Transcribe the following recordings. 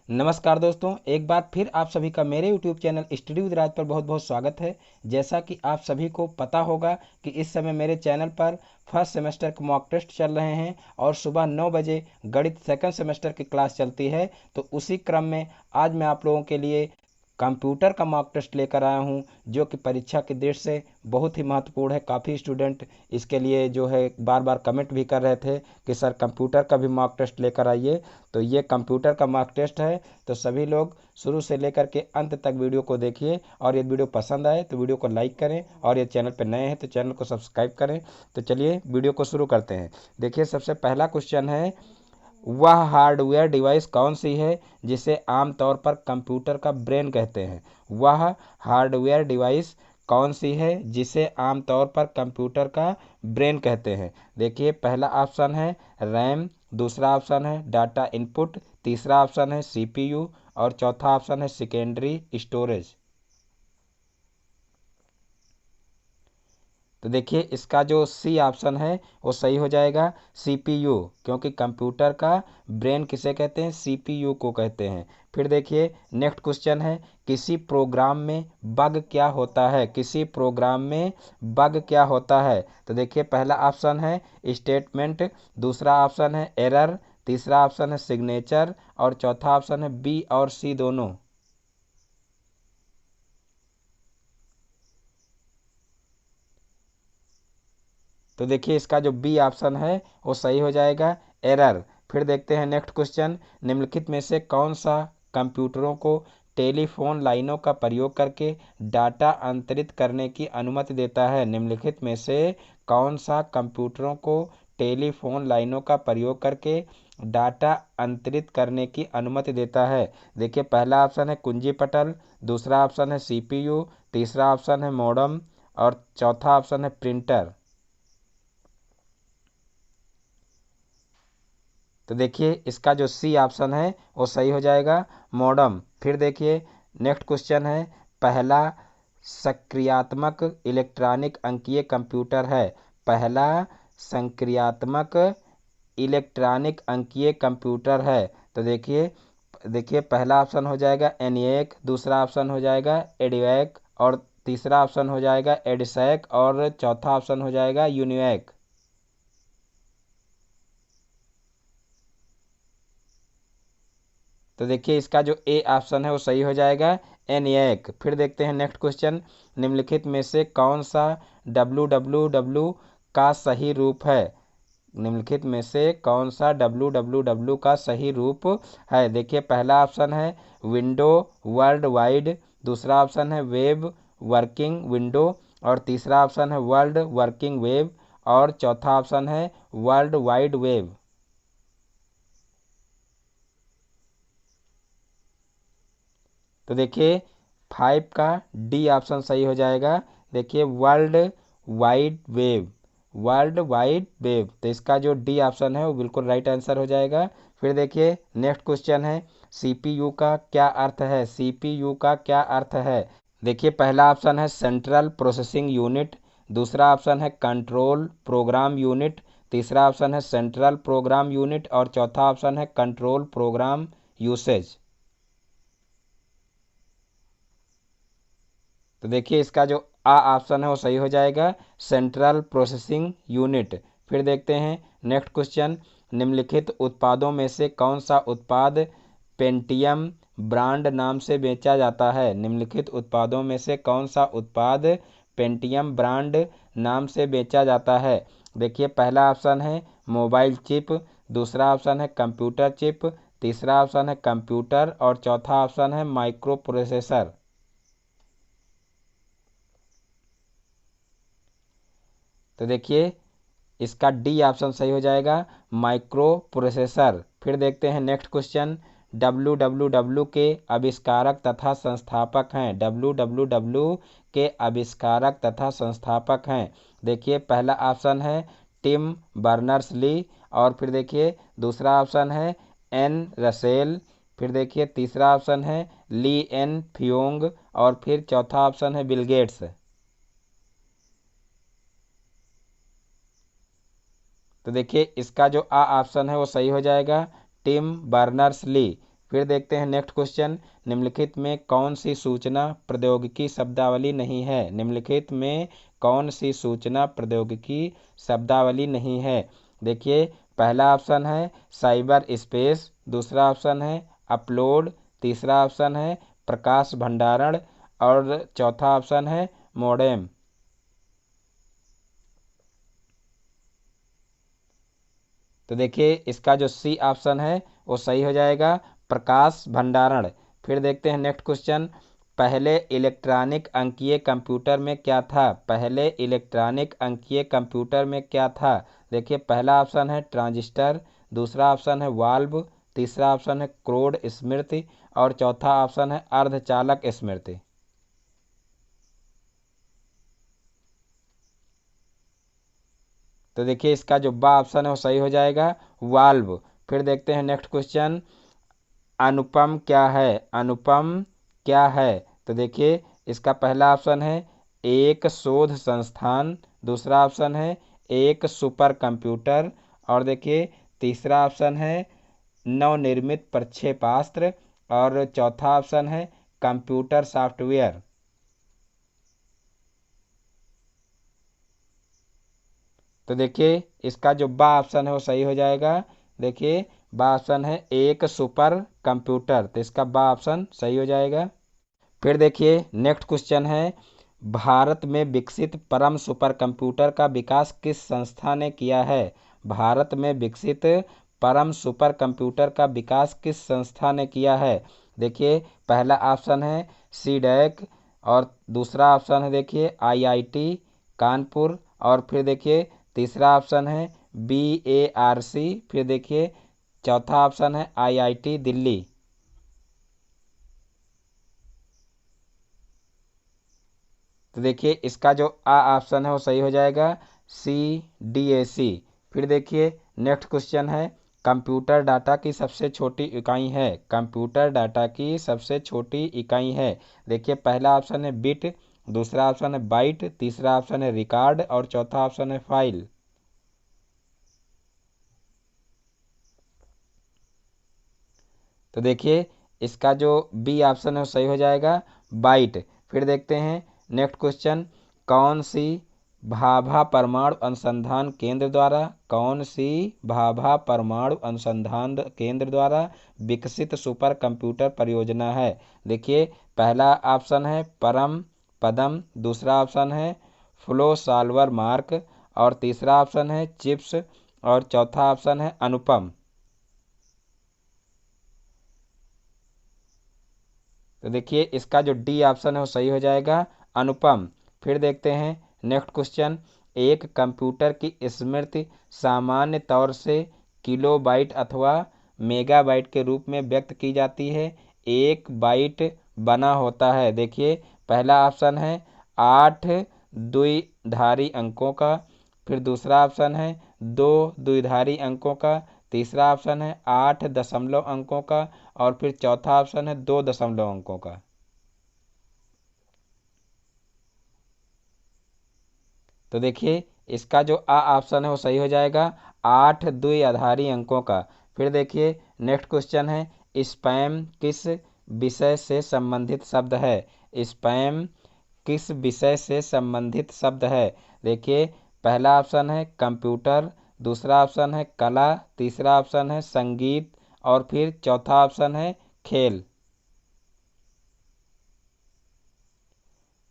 नमस्कार दोस्तों, एक बार फिर आप सभी का मेरे YouTube चैनल स्टडी विद राज पर बहुत बहुत स्वागत है। जैसा कि आप सभी को पता होगा कि इस समय मेरे चैनल पर फर्स्ट सेमेस्टर के मॉक टेस्ट चल रहे हैं और सुबह 9 बजे गणित सेकंड सेमेस्टर की क्लास चलती है। तो उसी क्रम में आज मैं आप लोगों के लिए कंप्यूटर का मॉक टेस्ट लेकर आया हूं, जो कि परीक्षा की दृष्टि से बहुत ही महत्वपूर्ण है। काफ़ी स्टूडेंट इसके लिए जो है बार बार कमेंट भी कर रहे थे कि सर कंप्यूटर का भी मॉक टेस्ट लेकर आइए। तो ये कंप्यूटर का मॉक टेस्ट है, तो सभी लोग शुरू से लेकर के अंत तक वीडियो को देखिए। और यदि वीडियो पसंद आए तो वीडियो को लाइक करें, और यदि चैनल पर नए हैं तो चैनल को सब्सक्राइब करें। तो चलिए वीडियो को शुरू करते हैं। देखिए, सबसे पहला क्वेश्चन है, वह हार्डवेयर डिवाइस कौन सी है जिसे आमतौर पर कंप्यूटर का ब्रेन कहते हैं। वह हार्डवेयर डिवाइस कौन सी है जिसे आमतौर पर कंप्यूटर का ब्रेन कहते हैं। देखिए, पहला ऑप्शन है रैम, दूसरा ऑप्शन है डाटा इनपुट, तीसरा ऑप्शन है सीपीयू और चौथा ऑप्शन है सेकेंडरी स्टोरेज। तो देखिए, इसका जो सी ऑप्शन है वो सही हो जाएगा, सीपीयू, क्योंकि कंप्यूटर का ब्रेन किसे कहते हैं, सीपीयू को कहते हैं। फिर देखिए, नेक्स्ट क्वेश्चन है, किसी प्रोग्राम में बग क्या होता है। किसी प्रोग्राम में बग क्या होता है। तो देखिए, पहला ऑप्शन है स्टेटमेंट, दूसरा ऑप्शन है एरर, तीसरा ऑप्शन है सिग्नेचर और चौथा ऑप्शन है बी और सी दोनों। तो देखिए, इसका जो बी ऑप्शन है वो सही हो जाएगा, एरर। फिर देखते हैं नेक्स्ट क्वेश्चन, निम्नलिखित में से कौन सा कंप्यूटरों को टेलीफोन लाइनों का प्रयोग करके डाटा अंतरित करने की अनुमति देता है। निम्नलिखित में से कौन सा कंप्यूटरों को टेलीफोन लाइनों का प्रयोग करके डाटा अंतरित करने की अनुमति देता है। देखिए, पहला ऑप्शन है कुंजी पटल, दूसरा ऑप्शन है सीपीयू, तीसरा ऑप्शन है मॉडम और चौथा ऑप्शन है प्रिंटर। तो देखिए, इसका जो सी ऑप्शन है वो सही हो जाएगा, मॉडम। फिर देखिए, नेक्स्ट क्वेश्चन है, पहला सक्रियात्मक इलेक्ट्रॉनिक अंकीय कंप्यूटर है। पहला संक्रियात्मक इलेक्ट्रॉनिक अंकीय कंप्यूटर है। तो देखिए देखिए पहला ऑप्शन हो जाएगा एनिएक, दूसरा ऑप्शन हो जाएगा एडिवैक और तीसरा ऑप्शन हो जाएगा एडिसैक और चौथा ऑप्शन हो जाएगा यूनिवैक। तो देखिए, इसका जो ए ऑप्शन है वो सही हो जाएगा, एनिएक। फिर देखते हैं नेक्स्ट क्वेश्चन, निम्नलिखित में से कौन सा www का सही रूप है। निम्नलिखित में से कौन सा www का सही रूप है। देखिए, पहला ऑप्शन है विंडो वर्ल्ड वाइड, दूसरा ऑप्शन है वेब वर्किंग विंडो और तीसरा ऑप्शन है वर्ल्ड वर्किंग वेब और चौथा ऑप्शन है वर्ल्ड वाइड वेब। तो देखिए, 5 का डी ऑप्शन सही हो जाएगा। देखिए, world wide web, world wide web. तो इसका जो डी ऑप्शन है वो बिल्कुल राइट आंसर हो जाएगा। फिर देखिए, नेक्स्ट क्वेश्चन है, सीपीयू का क्या अर्थ है। सीपीयू का क्या अर्थ है। देखिए, पहला ऑप्शन है सेंट्रल प्रोसेसिंग यूनिट, दूसरा ऑप्शन है कंट्रोल प्रोग्राम यूनिट, तीसरा ऑप्शन है सेंट्रल प्रोग्राम यूनिट और चौथा ऑप्शन है कंट्रोल प्रोग्राम यूसेज। तो देखिए, इसका जो आ ऑप्शन है वो सही हो जाएगा, सेंट्रल प्रोसेसिंग यूनिट। फिर देखते हैं नेक्स्ट क्वेश्चन, निम्नलिखित उत्पादों में से कौन सा उत्पाद पेंटियम ब्रांड नाम से बेचा जाता है। निम्नलिखित उत्पादों में से कौन सा उत्पाद पेंटियम ब्रांड नाम से बेचा जाता है। देखिए, पहला ऑप्शन है मोबाइल चिप, दूसरा ऑप्शन है कंप्यूटर चिप, तीसरा ऑप्शन है कंप्यूटर और चौथा ऑप्शन है माइक्रो प्रोसेसर। तो देखिए, इसका डी ऑप्शन सही हो जाएगा, माइक्रो प्रोसेसर। फिर देखते हैं नेक्स्ट क्वेश्चन, www के आविष्कारक तथा संस्थापक हैं। www के आविष्कारक तथा संस्थापक हैं। देखिए, पहला ऑप्शन है टिम बर्नर्स ली और फिर देखिए दूसरा ऑप्शन है एन रसेल, फिर देखिए तीसरा ऑप्शन है ली एन फियोंग और फिर चौथा ऑप्शन है बिल गेट्स। तो देखिए, इसका जो आ ऑप्शन है वो सही हो जाएगा, टिम बर्नर्स ली। फिर देखते हैं नेक्स्ट क्वेश्चन, निम्नलिखित में कौन सी सूचना प्रौद्योगिकी शब्दावली नहीं है? निम्नलिखित में कौन सी सूचना प्रौद्योगिकी शब्दावली नहीं है? देखिए, पहला ऑप्शन है साइबर स्पेस, दूसरा ऑप्शन है अपलोड, तीसरा ऑप्शन है प्रकाश भंडारण और चौथा ऑप्शन है मोडेम। तो देखिए, इसका जो सी ऑप्शन है वो सही हो जाएगा, प्रकाश भंडारण। फिर देखते हैं नेक्स्ट क्वेश्चन, पहले इलेक्ट्रॉनिक अंकीय कंप्यूटर में क्या था? पहले इलेक्ट्रॉनिक अंकीय कंप्यूटर में क्या था? देखिए, पहला ऑप्शन है ट्रांजिस्टर, दूसरा ऑप्शन है वाल्व, तीसरा ऑप्शन है क्रोड स्मृति और चौथा ऑप्शन है अर्धचालक स्मृति। तो देखिए, इसका जो बा ऑप्शन है वो सही हो जाएगा, वाल्व। फिर देखते हैं नेक्स्ट क्वेश्चन, अनुपम क्या है? अनुपम क्या है? तो देखिए, इसका पहला ऑप्शन है एक शोध संस्थान, दूसरा ऑप्शन है एक सुपर कंप्यूटर और देखिए तीसरा ऑप्शन है नवनिर्मित प्रक्षेपास्त्र और चौथा ऑप्शन है कंप्यूटर सॉफ्टवेयर। तो देखिए, इसका जो बा ऑप्शन है वो सही हो जाएगा। देखिए, बा ऑप्शन है एक सुपर कंप्यूटर, तो इसका बा ऑप्शन सही हो जाएगा। फिर देखिए नेक्स्ट क्वेश्चन है, भारत में विकसित परम सुपर कंप्यूटर का विकास किस संस्था ने किया है? भारत में विकसित परम सुपर कंप्यूटर का विकास किस संस्था ने किया है? देखिए, पहला ऑप्शन है सीडैक और दूसरा ऑप्शन है देखिए आईआईटी कानपुर और फिर देखिए तीसरा ऑप्शन है बीएआरसी, फिर देखिए चौथा ऑप्शन है आईआईटी दिल्ली। तो देखिए, इसका जो आ ऑप्शन है वो सही हो जाएगा, CDAC। फिर देखिए नेक्स्ट क्वेश्चन है, कंप्यूटर डाटा की सबसे छोटी इकाई है? कंप्यूटर डाटा की सबसे छोटी इकाई है? देखिए, पहला ऑप्शन है बिट, दूसरा ऑप्शन है बाइट, तीसरा ऑप्शन है रिकॉर्ड और चौथा ऑप्शन है फाइल। तो देखिए, इसका जो बी ऑप्शन है वो सही हो जाएगा, बाइट। फिर देखते हैं नेक्स्ट क्वेश्चन, कौन सी भाभा परमाणु अनुसंधान केंद्र द्वारा कौन सी भाभा परमाणु अनुसंधान केंद्र द्वारा विकसित सुपर कंप्यूटर परियोजना है? देखिए, पहला ऑप्शन है परम पदम, दूसरा ऑप्शन है फ्लो सॉल्वर मार्क और तीसरा ऑप्शन है चिप्स और चौथा ऑप्शन है अनुपम। तो देखिए, इसका जो डी ऑप्शन है वो सही हो जाएगा, अनुपम। फिर देखते हैं नेक्स्ट क्वेश्चन, एक कंप्यूटर की स्मृति सामान्य तौर से किलोबाइट अथवा मेगाबाइट के रूप में व्यक्त की जाती है। एक बाइट बना होता है, देखिए पहला ऑप्शन है 8 द्विधारी अंकों का, फिर दूसरा ऑप्शन है 2 द्विधारी अंकों का, तीसरा ऑप्शन है 8 दशमलव अंकों का और फिर चौथा ऑप्शन है 2 दशमलव अंकों का। तो देखिए, इसका जो आ ऑप्शन है वो सही हो जाएगा, 8 द्विआधारी अंकों का। फिर देखिए नेक्स्ट क्वेश्चन है, स्पैम किस विषय से संबंधित शब्द है? स्पैम किस विषय से संबंधित शब्द है? देखिए, पहला ऑप्शन है कंप्यूटर, दूसरा ऑप्शन है कला, तीसरा ऑप्शन है संगीत और फिर चौथा ऑप्शन है खेल।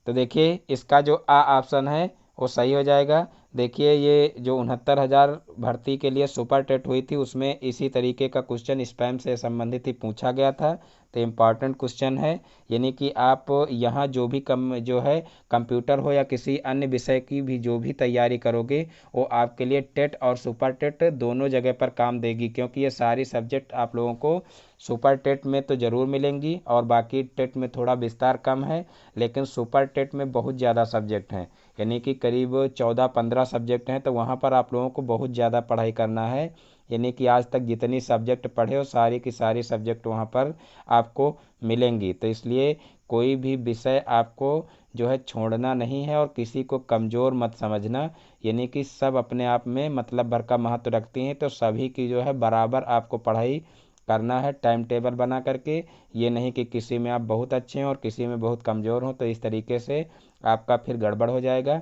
तो देखिए, इसका जो आ ऑप्शन है वो सही हो जाएगा। देखिए, ये जो 69,000 भर्ती के लिए सुपर टेट हुई थी उसमें इसी तरीके का क्वेश्चन स्पैम से संबंधित ही पूछा गया था। तो इम्पॉर्टेंट क्वेश्चन है, यानी कि आप यहाँ जो भी जो है कंप्यूटर हो या किसी अन्य विषय की भी जो भी तैयारी करोगे वो आपके लिए टेट और सुपर टेट दोनों जगह पर काम देगी, क्योंकि ये सारी सब्जेक्ट आप लोगों को सुपर टेट में तो ज़रूर मिलेंगी और बाकी टेट में थोड़ा विस्तार कम है, लेकिन सुपर टेट में बहुत ज़्यादा सब्जेक्ट हैं, यानी कि करीब 14-15 सब्जेक्ट हैं। तो वहाँ पर आप लोगों को बहुत ज़्यादा पढ़ाई करना है, यानी कि आज तक जितनी सब्जेक्ट पढ़े हो सारी की सारी सब्जेक्ट वहाँ पर आपको मिलेंगी। तो इसलिए कोई भी विषय आपको जो है छोड़ना नहीं है और किसी को कमज़ोर मत समझना, यानी कि सब अपने आप में मतलब भर का महत्व रखती हैं, तो सभी की जो है बराबर आपको पढ़ाई करना है टाइम टेबल बना करके। ये नहीं कि किसी में आप बहुत अच्छे हैं और किसी में बहुत कमज़ोर हों, तो इस तरीके से आपका फिर गड़बड़ हो जाएगा।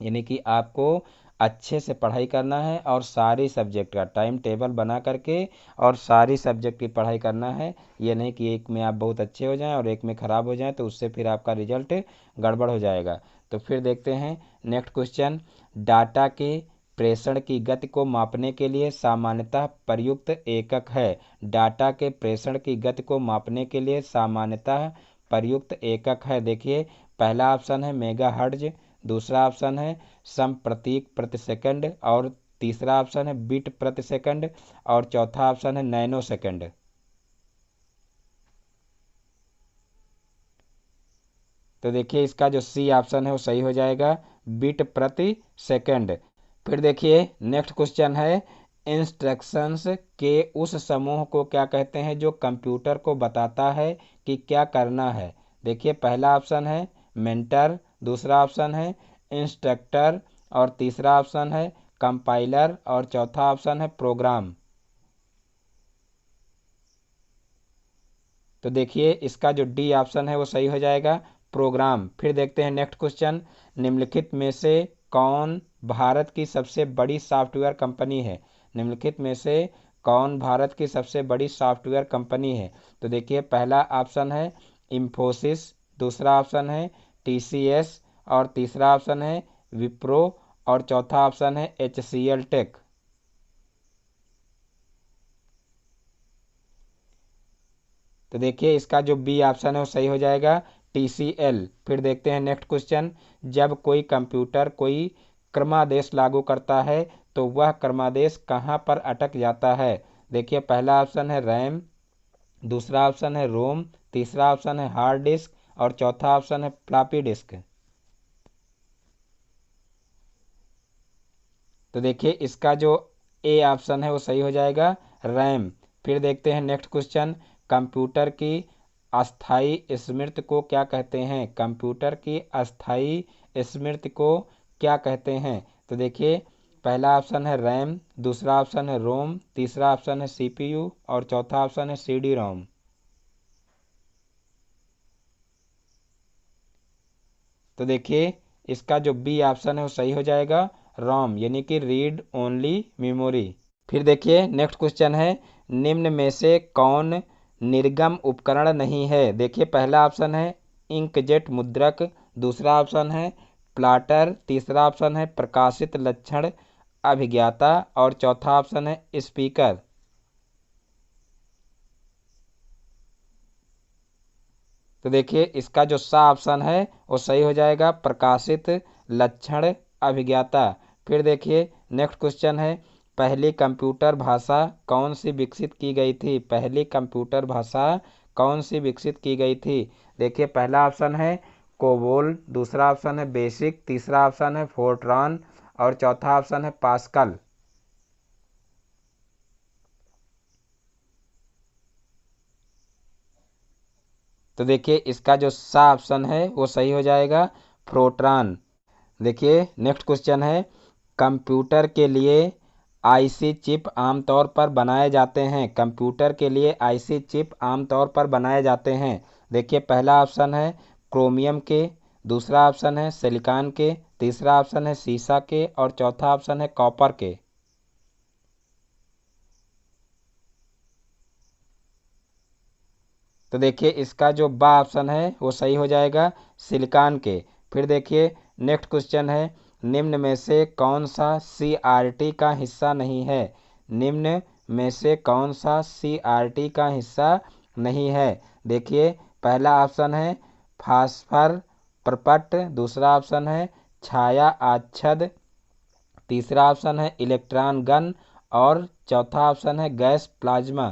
यानी कि आपको अच्छे से पढ़ाई करना है और सारी सब्जेक्ट का टाइम टेबल बना करके और सारी सब्जेक्ट की पढ़ाई करना है। ये नहीं कि एक में आप बहुत अच्छे हो जाएं और एक में ख़राब हो जाएं, तो उससे फिर आपका रिजल्ट गड़बड़ हो जाएगा। तो फिर देखते हैं नेक्स्ट क्वेश्चन। डाटा के प्रेषण की गति को मापने के लिए सामान्यतः प्रयुक्त एकक है। डाटा के प्रेषण की गति को मापने के लिए सामान्यतः प्रयुक्त एकक है। देखिए, पहला ऑप्शन है मेगाहर्ट्ज, दूसरा ऑप्शन है समप्रतीक प्रति सेकंड, और तीसरा ऑप्शन है बिट प्रति सेकंड, और चौथा ऑप्शन है नैनो सेकंड। तो देखिए, इसका जो सी ऑप्शन है वो सही हो जाएगा, बिट प्रति सेकंड। फिर देखिए नेक्स्ट क्वेश्चन है, इंस्ट्रक्शंस के उस समूह को क्या कहते हैं जो कंप्यूटर को बताता है कि क्या करना है। देखिए, पहला ऑप्शन है मेंटर, दूसरा ऑप्शन है इंस्ट्रक्टर, और तीसरा ऑप्शन है कंपाइलर, और चौथा ऑप्शन है प्रोग्राम। तो देखिए, इसका जो डी ऑप्शन है वो सही हो जाएगा, प्रोग्राम। फिर देखते हैं नेक्स्ट क्वेश्चन, निम्नलिखित में से कौन भारत की सबसे बड़ी सॉफ्टवेयर कंपनी है। निम्नलिखित में से कौन भारत की सबसे बड़ी सॉफ्टवेयर कंपनी है। तो देखिए, पहला ऑप्शन है इंफोसिस, दूसरा ऑप्शन है टीसीएस, और तीसरा ऑप्शन है विप्रो, और चौथा ऑप्शन है एचसीएल टेक। तो देखिए, इसका जो बी ऑप्शन है वो सही हो जाएगा, टीसीएल। फिर देखते हैं नेक्स्ट क्वेश्चन, जब कोई कंप्यूटर कोई क्रमादेश लागू करता है तो वह क्रमादेश कहाँ पर अटक जाता है। देखिए, पहला ऑप्शन है रैम, दूसरा ऑप्शन है रोम, तीसरा ऑप्शन है हार्ड डिस्क, और चौथा ऑप्शन है फ्लॉपी डिस्क। तो देखिए, इसका जो ए ऑप्शन है वो सही हो जाएगा, रैम। फिर देखते हैं नेक्स्ट क्वेश्चन, कंप्यूटर की अस्थायी स्मृति को क्या कहते हैं। कंप्यूटर की अस्थायी स्मृति को क्या कहते हैं। तो देखिए, पहला ऑप्शन है रैम, दूसरा ऑप्शन है रोम, तीसरा ऑप्शन है सीपीयू, और चौथा ऑप्शन है सीडी रोम। तो देखिए, इसका जो बी ऑप्शन है वो सही हो जाएगा, रोम, यानी कि रीड ओनली मेमोरी। फिर देखिए नेक्स्ट क्वेश्चन है, निम्न में से कौन निर्गम उपकरण नहीं है। देखिए, पहला ऑप्शन है इंकजेट मुद्रक, दूसरा ऑप्शन है प्लाटर, तीसरा ऑप्शन है प्रकाशित लक्षण अभिज्ञाता, और चौथा ऑप्शन है स्पीकर। तो देखिए, इसका जो सा ऑप्शन है वो सही हो जाएगा, प्रकाशित लक्षण अभिज्ञाता। फिर देखिए नेक्स्ट क्वेश्चन है, पहली कंप्यूटर भाषा कौन सी विकसित की गई थी। पहली कंप्यूटर भाषा कौन सी विकसित की गई थी। देखिए, पहला ऑप्शन है कोबोल, दूसरा ऑप्शन है बेसिक, तीसरा ऑप्शन है फोर्ट्रॉन, और चौथा ऑप्शन है पास्कल। तो देखिए, इसका जो सा ऑप्शन है वो सही हो जाएगा, फोर्ट्रॉन। देखिए नेक्स्ट क्वेश्चन है, कंप्यूटर के लिए आईसी चिप आमतौर पर बनाए जाते हैं। कंप्यूटर के लिए आईसी चिप आमतौर पर बनाए जाते हैं। देखिए, पहला ऑप्शन है क्रोमियम के, दूसरा ऑप्शन है सिलिकॉन के, तीसरा ऑप्शन है सीसा के, और चौथा ऑप्शन है कॉपर के। तो देखिए, इसका जो बा ऑप्शन है वो सही हो जाएगा, सिलिकॉन के। फिर देखिए नेक्स्ट क्वेश्चन है, निम्न में से कौन सा सीआरटी का हिस्सा नहीं है। निम्न में से कौन सा सीआरटी का हिस्सा नहीं है। देखिए, पहला ऑप्शन है फास्फर प्रपट, दूसरा ऑप्शन है छाया आच्छद, तीसरा ऑप्शन है इलेक्ट्रॉन गन, और चौथा ऑप्शन है गैस प्लाज्मा।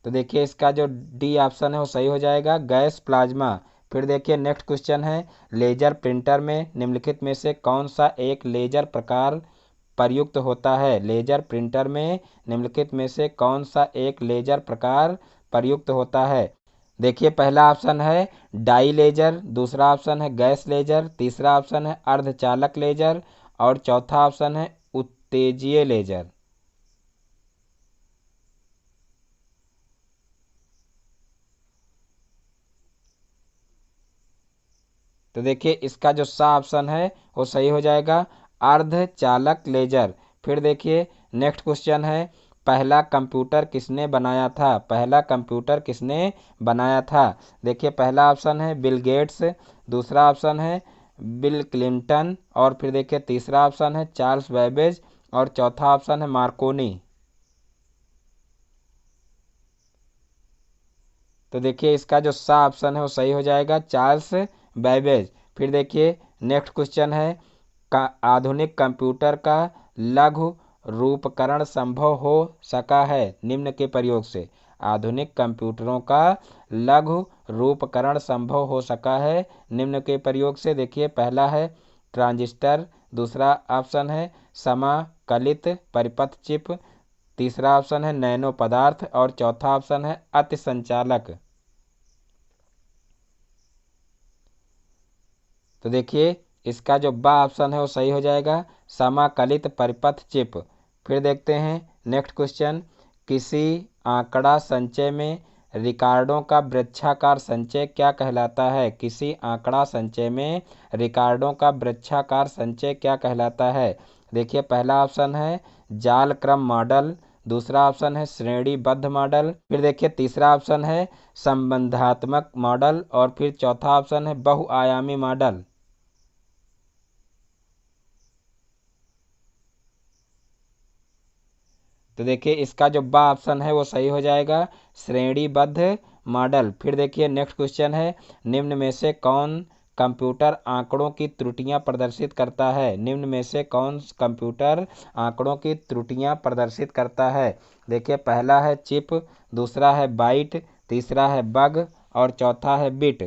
तो देखिए, इसका जो डी ऑप्शन है वो सही हो जाएगा, गैस प्लाज्मा। फिर देखिए नेक्स्ट क्वेश्चन है, लेजर प्रिंटर में निम्नलिखित में से कौन सा एक लेजर प्रकार प्रयुक्त होता है। लेजर प्रिंटर में निम्नलिखित में से कौन सा एक लेजर प्रकार प्रयुक्त होता है। देखिए, पहला ऑप्शन है डाई लेजर, दूसरा ऑप्शन है गैस लेजर, तीसरा ऑप्शन है अर्धचालक लेजर, और चौथा ऑप्शन है तेजीय लेजर। तो देखिए इसका जो सा ऑप्शन है वो सही हो जाएगा, अर्धचालक लेजर। फिर देखिए नेक्स्ट क्वेश्चन है, पहला कंप्यूटर किसने बनाया था? पहला कंप्यूटर किसने बनाया था? देखिए पहला ऑप्शन है बिल गेट्स, दूसरा ऑप्शन है बिल क्लिंटन, और फिर देखिए तीसरा ऑप्शन है चार्ल्स बेबेज, और चौथा ऑप्शन है मार्कोनी। तो देखिए इसका जो सा ऑप्शन है वो सही हो जाएगा, चार्ल्स बैबेज। फिर देखिए नेक्स्ट क्वेश्चन है, का आधुनिक कंप्यूटर का लघु रूपकरण संभव हो सका है निम्न के प्रयोग से? आधुनिक कंप्यूटरों का लघु रूपकरण संभव हो सका है निम्न के प्रयोग से। देखिए पहला है ट्रांजिस्टर, दूसरा ऑप्शन है समाकलित परिपथ चिप, तीसरा ऑप्शन है नैनो पदार्थ, और चौथा ऑप्शन है अतिसंचालक। तो देखिए इसका जो बा ऑप्शन है वो सही हो जाएगा, समाकलित परिपथ चिप। फिर देखते हैं नेक्स्ट क्वेश्चन, किसी आंकड़ा संचय में रिकॉर्डों का वृक्षाकार संचय क्या कहलाता है? किसी आंकड़ा संचय में रिकॉर्डों का वृक्षाकार संचय क्या कहलाता है? देखिए पहला ऑप्शन है जाल क्रम मॉडल, दूसरा ऑप्शन है श्रेणीबद्ध मॉडल, फिर देखिए तीसरा ऑप्शन है संबंधात्मक मॉडल, और फिर चौथा ऑप्शन है बहुआयामी मॉडल। तो देखिए इसका जो बा ऑप्शन है वो सही हो जाएगा, श्रेणीबद्ध मॉडल। फिर देखिए नेक्स्ट क्वेश्चन है, निम्न में से कौन कंप्यूटर आंकड़ों की त्रुटियां प्रदर्शित करता है? निम्न में से कौन कंप्यूटर आंकड़ों की त्रुटियां प्रदर्शित करता है? देखिए पहला है चिप, दूसरा है बाइट, तीसरा है बग, और चौथा है बिट।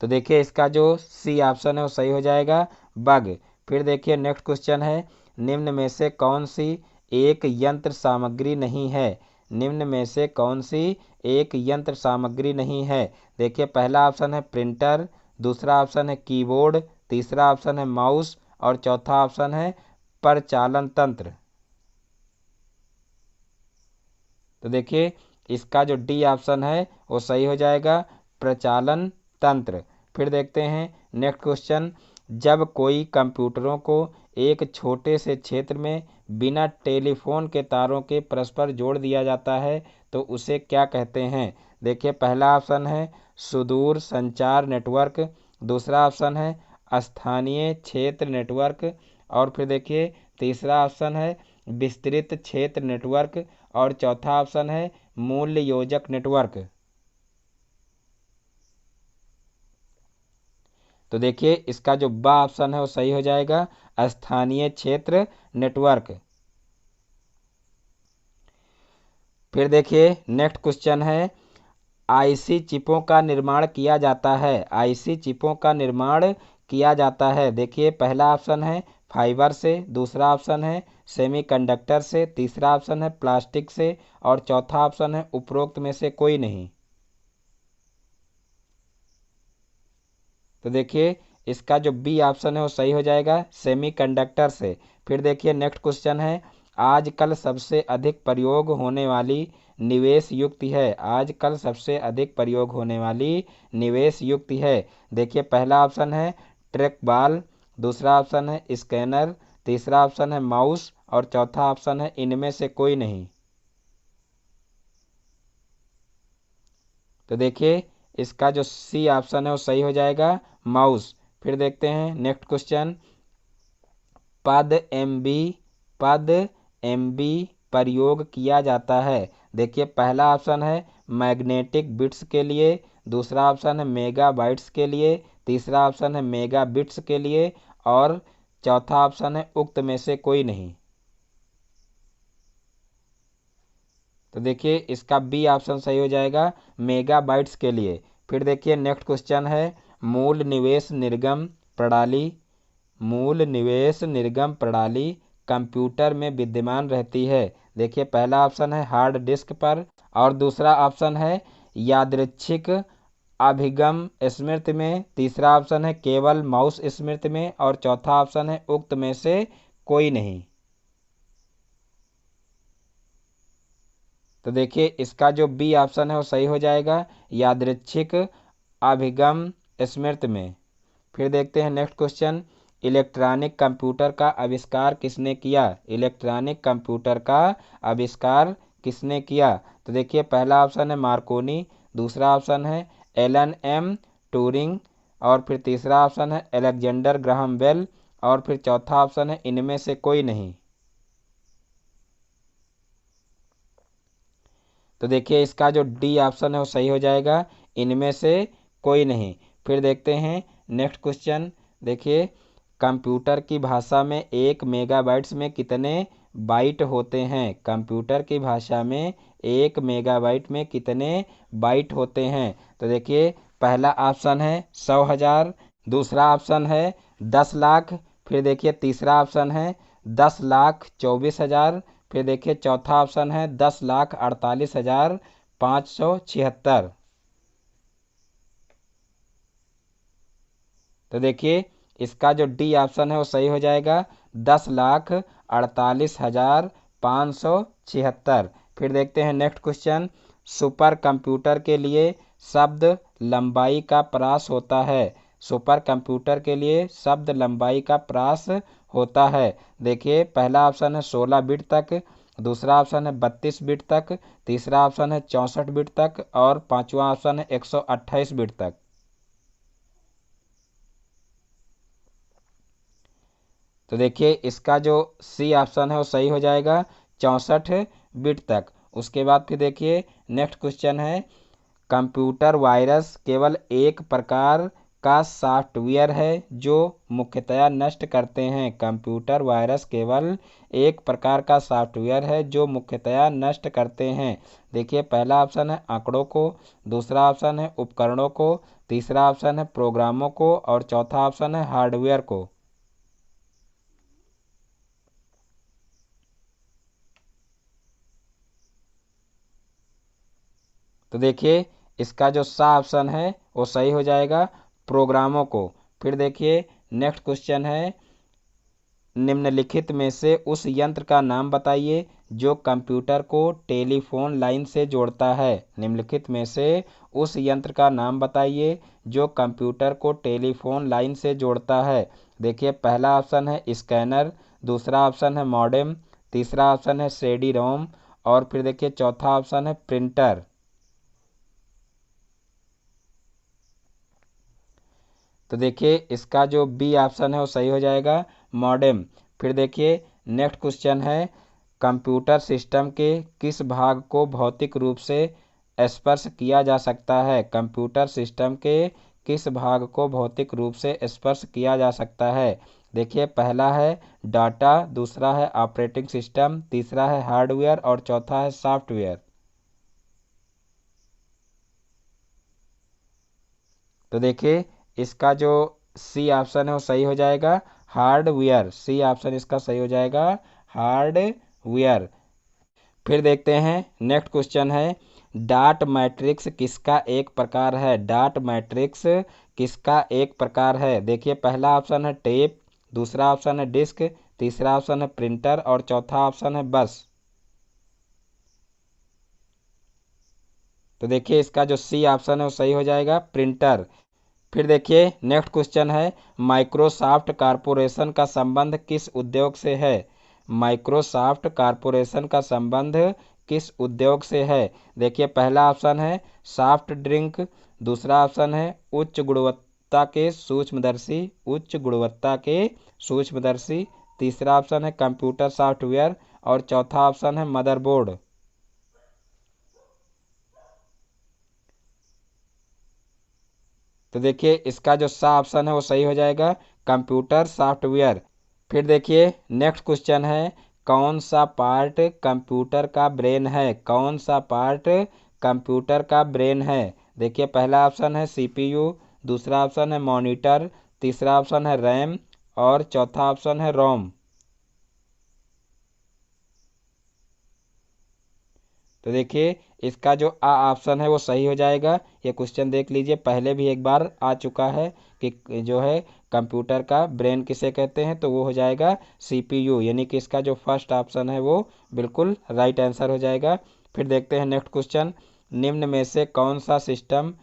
तो देखिए इसका जो सी ऑप्शन है वो सही हो जाएगा, बग। फिर देखिए नेक्स्ट क्वेश्चन है, निम्न में से कौन सी एक यंत्र सामग्री नहीं है? निम्न में से कौन सी एक यंत्र सामग्री नहीं है? देखिए पहला ऑप्शन है प्रिंटर, दूसरा ऑप्शन है कीबोर्ड, तीसरा ऑप्शन है माउस, और चौथा ऑप्शन है परिचालन तंत्र। तो देखिए इसका जो डी ऑप्शन है वो सही हो जाएगा, प्रचालन तंत्र। फिर देखते हैं नेक्स्ट क्वेश्चन, जब कोई कंप्यूटरों को एक छोटे से क्षेत्र में बिना टेलीफोन के तारों के परस्पर जोड़ दिया जाता है तो उसे क्या कहते हैं? देखिए पहला ऑप्शन है सुदूर संचार नेटवर्क, दूसरा ऑप्शन है स्थानीय क्षेत्र नेटवर्क, और फिर देखिए तीसरा ऑप्शन है विस्तृत क्षेत्र नेटवर्क, और चौथा ऑप्शन है मूल्य योजक नेटवर्क। तो देखिए इसका जो बा ऑप्शन है वो सही हो जाएगा, स्थानीय क्षेत्र नेटवर्क। फिर देखिए नेक्स्ट क्वेश्चन है, आईसी चिपों का निर्माण किया जाता है? आईसी चिपों का निर्माण किया जाता है। देखिए पहला ऑप्शन है फाइबर से, दूसरा ऑप्शन है सेमीकंडक्टर से, तीसरा ऑप्शन है प्लास्टिक से, और चौथा ऑप्शन है उपरोक्त में से कोई नहीं। तो देखिए इसका जो बी ऑप्शन है वो सही हो जाएगा, सेमीकंडक्टर से। फिर देखिए नेक्स्ट क्वेश्चन है, आजकल सबसे अधिक प्रयोग होने वाली निवेश युक्ति है? आजकल सबसे अधिक प्रयोग होने वाली निवेश युक्ति है। देखिए पहला ऑप्शन है ट्रैक बॉल, दूसरा ऑप्शन है स्कैनर, तीसरा ऑप्शन है माउस, और चौथा ऑप्शन है इनमें से कोई नहीं। तो देखिए इसका जो सी ऑप्शन है वो सही हो जाएगा, माउस। फिर देखते हैं नेक्स्ट क्वेश्चन, पद एमबी पद एमबी प्रयोग किया जाता है? देखिए पहला ऑप्शन है मैग्नेटिक बिट्स के लिए, दूसरा ऑप्शन है मेगा बाइट्स के लिए, तीसरा ऑप्शन है मेगा बिट्स के लिए, और चौथा ऑप्शन है उक्त में से कोई नहीं। तो देखिए इसका बी ऑप्शन सही हो जाएगा, मेगाबाइट्स के लिए। फिर देखिए नेक्स्ट क्वेश्चन है, मूल निवेश निर्गम प्रणाली मूल निवेश निर्गम प्रणाली कंप्यूटर में विद्यमान रहती है? देखिए पहला ऑप्शन है हार्ड डिस्क पर, और दूसरा ऑप्शन है यादृच्छिक अभिगम स्मृति में, तीसरा ऑप्शन है केवल माउस स्मृति में, और चौथा ऑप्शन है उक्त में से कोई नहीं। तो देखिए इसका जो बी ऑप्शन है वो सही हो जाएगा, यादृच्छिक अभिगम स्मृति में। फिर देखते हैं नेक्स्ट क्वेश्चन, इलेक्ट्रॉनिक कंप्यूटर का आविष्कार किसने किया? इलेक्ट्रॉनिक कंप्यूटर का आविष्कार किसने किया? तो देखिए पहला ऑप्शन है मार्कोनी, दूसरा ऑप्शन है एलन एम ट्यूरिंग, और फिर तीसरा ऑप्शन है अलेक्जेंडर ग्राहम बेल, और फिर चौथा ऑप्शन है इनमें से कोई नहीं। तो देखिए इसका जो डी ऑप्शन है वो सही हो जाएगा, इनमें से कोई नहीं। फिर देखते हैं नेक्स्ट क्वेश्चन, देखिए कंप्यूटर की भाषा में 1 मेगाबाइट्स में कितने बाइट होते हैं? कंप्यूटर की भाषा में 1 मेगाबाइट में कितने बाइट होते हैं? तो देखिए पहला ऑप्शन है 100,000, दूसरा ऑप्शन है 10 लाख, फिर देखिए तीसरा ऑप्शन है 10,24,000, फिर देखिए चौथा ऑप्शन है 10,48,576। तो देखिए इसका जो डी ऑप्शन है वो सही हो जाएगा, 10,48,576। फिर देखते हैं नेक्स्ट क्वेश्चन, सुपर कंप्यूटर के लिए शब्द लंबाई का प्रास होता है? सुपर कंप्यूटर के लिए शब्द लंबाई का प्रास होता है। देखिए पहला ऑप्शन है 16 बिट तक, दूसरा ऑप्शन है 32 बिट तक, तीसरा ऑप्शन है 64 बिट तक, और पांचवा ऑप्शन है 128 बिट तक। तो देखिए इसका जो सी ऑप्शन है वो सही हो जाएगा, 64 बिट तक। उसके बाद फिर देखिए नेक्स्ट क्वेश्चन है, कंप्यूटर वायरस केवल एक प्रकार का सॉफ्टवेयर है जो मुख्यतया नष्ट करते हैं? कंप्यूटर वायरस केवल एक प्रकार का सॉफ्टवेयर है जो मुख्यतया नष्ट करते हैं। देखिए पहला ऑप्शन है आंकड़ों को, दूसरा ऑप्शन है उपकरणों को, तीसरा ऑप्शन है प्रोग्रामों को, और चौथा ऑप्शन है हार्डवेयर को। तो देखिए इसका जो सा ऑप्शन है वो सही हो जाएगा, प्रोग्रामों को। फिर देखिए नेक्स्ट क्वेश्चन है, निम्नलिखित में से उस यंत्र का नाम बताइए जो कंप्यूटर को टेलीफोन लाइन से जोड़ता है? निम्नलिखित में से उस यंत्र का नाम बताइए जो कंप्यूटर को टेलीफोन लाइन से जोड़ता है। देखिए पहला ऑप्शन है स्कैनर, दूसरा ऑप्शन है मॉडेम, तीसरा ऑप्शन है सीडी रोम, और फिर देखिए चौथा ऑप्शन है प्रिंटर। तो देखिए इसका जो बी ऑप्शन है वो सही हो जाएगा, मॉडेम। फिर देखिए नेक्स्ट क्वेश्चन है, कंप्यूटर सिस्टम के किस भाग को भौतिक रूप से स्पर्श किया जा सकता है? कंप्यूटर सिस्टम के किस भाग को भौतिक रूप से स्पर्श किया जा सकता है? देखिए पहला है डाटा, दूसरा है ऑपरेटिंग सिस्टम, तीसरा है हार्डवेयर, और चौथा है सॉफ्टवेयर। तो देखिए इसका जो सी ऑप्शन है वो सही हो जाएगा, हार्डवेयर। सी ऑप्शन इसका सही हो जाएगा, हार्डवेयर। फिर देखते हैं नेक्स्ट क्वेश्चन है, डॉट मैट्रिक्स किसका एक प्रकार है? डॉट मैट्रिक्स किसका एक प्रकार है? देखिए पहला ऑप्शन है टेप, दूसरा ऑप्शन है डिस्क, तीसरा ऑप्शन है प्रिंटर, और चौथा ऑप्शन है बस। तो देखिए इसका जो सी ऑप्शन है वो सही हो जाएगा, प्रिंटर। फिर देखिए नेक्स्ट क्वेश्चन है, माइक्रोसॉफ्ट कॉरपोरेशन का संबंध किस उद्योग से है? माइक्रोसॉफ्ट कॉरपोरेशन का संबंध किस उद्योग से है? देखिए पहला ऑप्शन है सॉफ्ट ड्रिंक, दूसरा ऑप्शन है उच्च गुणवत्ता के सूक्ष्मदर्शी, उच्च गुणवत्ता के सूक्ष्मदर्शी, तीसरा ऑप्शन है कंप्यूटर सॉफ्टवेयर, और चौथा ऑप्शन है मदरबोर्ड। तो देखिए इसका जो सा ऑप्शन है वो सही हो जाएगा, कंप्यूटर सॉफ्टवेयर। फिर देखिए नेक्स्ट क्वेश्चन है, कौन सा पार्ट कंप्यूटर का ब्रेन है? कौन सा पार्ट कंप्यूटर का ब्रेन है? देखिए पहला ऑप्शन है सीपीयू, दूसरा ऑप्शन है मॉनिटर, तीसरा ऑप्शन है रैम, और चौथा ऑप्शन है रोम। तो देखिए इसका जो आ ऑप्शन है वो सही हो जाएगा। ये क्वेश्चन देख लीजिए, पहले भी एक बार आ चुका है कि जो है कंप्यूटर का ब्रेन किसे कहते हैं, तो वो हो जाएगा सीपीयू, यानी कि इसका जो फर्स्ट ऑप्शन है वो बिल्कुल राइट आंसर हो जाएगा। फिर देखते हैं नेक्स्ट क्वेश्चन, निम्न में से कौन सा सिस्टम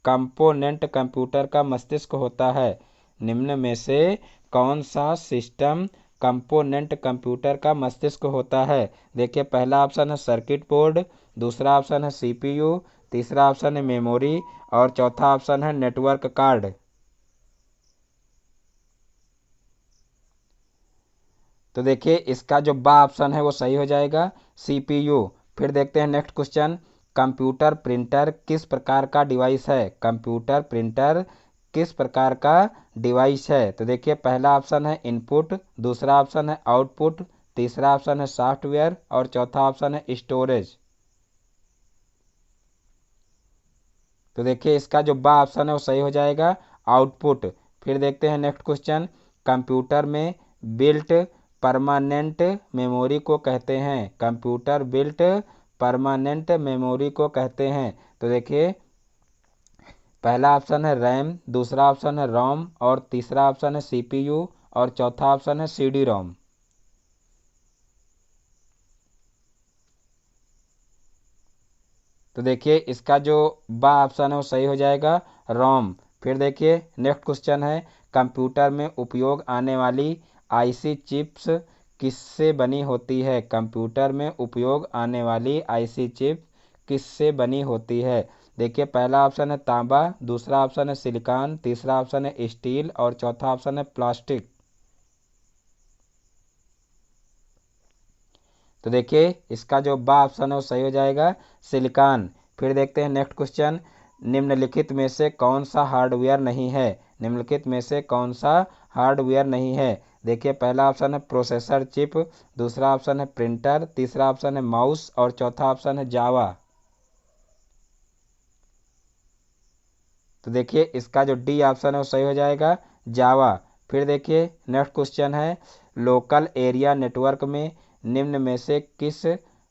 कंपोनेंट कंप्यूटर का मस्तिष्क होता है। निम्न में से कौन सा सिस्टम कंपोनेंट कंप्यूटर का मस्तिष्क होता है। देखिए पहला ऑप्शन है सर्किट बोर्ड, दूसरा ऑप्शन है सीपीयू, तीसरा ऑप्शन है मेमोरी और चौथा ऑप्शन है नेटवर्क कार्ड। तो देखिए इसका जो बा ऑप्शन है वो सही हो जाएगा, सीपीयू। फिर देखते हैं नेक्स्ट क्वेश्चन, कंप्यूटर प्रिंटर किस प्रकार का डिवाइस है। कंप्यूटर प्रिंटर किस प्रकार का डिवाइस है। तो देखिए पहला ऑप्शन है इनपुट, दूसरा ऑप्शन है आउटपुट, तीसरा ऑप्शन है सॉफ्टवेयर और चौथा ऑप्शन है स्टोरेज। तो देखिए इसका जो बा ऑप्शन है वो सही हो जाएगा, आउटपुट। फिर देखते हैं नेक्स्ट क्वेश्चन, कंप्यूटर में बिल्ट परमानेंट मेमोरी को कहते हैं। कंप्यूटर बिल्ट परमानेंट मेमोरी को कहते हैं। तो देखिए पहला ऑप्शन है रैम, दूसरा ऑप्शन है रोम और तीसरा ऑप्शन है सीपीयू और चौथा ऑप्शन है सीडी रोम। तो देखिए इसका जो बा ऑप्शन है वो सही हो जाएगा, रोम। फिर देखिए नेक्स्ट क्वेश्चन है, कंप्यूटर में उपयोग आने वाली आईसी चिप्स किससे बनी होती है। कंप्यूटर में उपयोग आने वाली आईसी चिप किससे बनी होती है। देखिए पहला ऑप्शन है तांबा, दूसरा ऑप्शन है सिलिकॉन, तीसरा ऑप्शन है स्टील और चौथा ऑप्शन है प्लास्टिक। तो देखिए इसका जो बा ऑप्शन है वो सही हो जाएगा, सिलिकॉन। फिर देखते हैं नेक्स्ट क्वेश्चन, निम्नलिखित में से कौन सा हार्डवेयर नहीं है। निम्नलिखित में से कौन सा हार्डवेयर नहीं है। देखिए पहला ऑप्शन है प्रोसेसर चिप, दूसरा ऑप्शन है प्रिंटर, तीसरा ऑप्शन है माउस और चौथा ऑप्शन है जावा। तो देखिए इसका जो डी ऑप्शन है वो सही हो जाएगा, जावा। फिर देखिए नेक्स्ट क्वेश्चन है, लोकल एरिया नेटवर्क में निम्न में से किस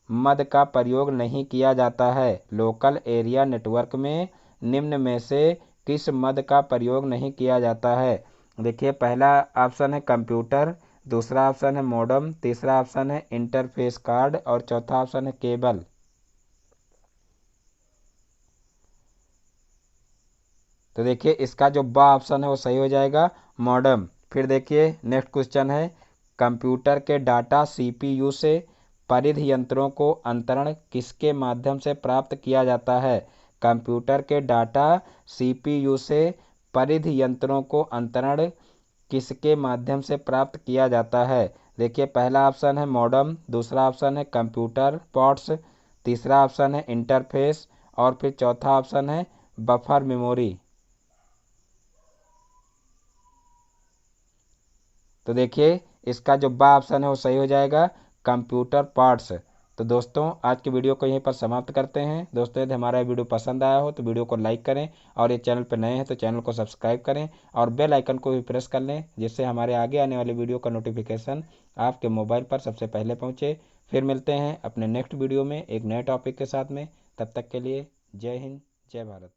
मद का प्रयोग नहीं किया जाता है। लोकल एरिया नेटवर्क में निम्न में से किस मद का प्रयोग नहीं किया जाता है। देखिए पहला ऑप्शन है कंप्यूटर, दूसरा ऑप्शन है मॉडेम, तीसरा ऑप्शन है इंटरफेस कार्ड और चौथा ऑप्शन है केबल। तो देखिए इसका जो बा ऑप्शन है वो सही हो जाएगा, मॉडेम। फिर देखिए नेक्स्ट क्वेश्चन है, कंप्यूटर के डाटा सीपीयू से परिधि यंत्रों को अंतरण किसके माध्यम से प्राप्त किया जाता है। कंप्यूटर के डाटा सीपीयू से परिधि यंत्रों को अंतरण किसके माध्यम से प्राप्त किया जाता है। देखिए पहला ऑप्शन है मॉडेम, दूसरा ऑप्शन है कंप्यूटर पोर्ट्स, तीसरा ऑप्शन है इंटरफेस और फिर चौथा ऑप्शन है बफर मेमोरी। तो देखिए इसका जो बा ऑप्शन है वो सही हो जाएगा, कंप्यूटर पार्ट्स। तो दोस्तों आज की वीडियो को यहीं पर समाप्त करते हैं। दोस्तों यदि हमारा वीडियो पसंद आया हो तो वीडियो को लाइक करें और ये चैनल पर नए हैं तो चैनल को सब्सक्राइब करें और बेल आइकन को भी प्रेस कर लें, जिससे हमारे आगे आने वाली वीडियो का नोटिफिकेशन आपके मोबाइल पर सबसे पहले पहुँचे। फिर मिलते हैं अपने नेक्स्ट वीडियो में एक नए टॉपिक के साथ में। तब तक के लिए जय हिंद, जय भारत।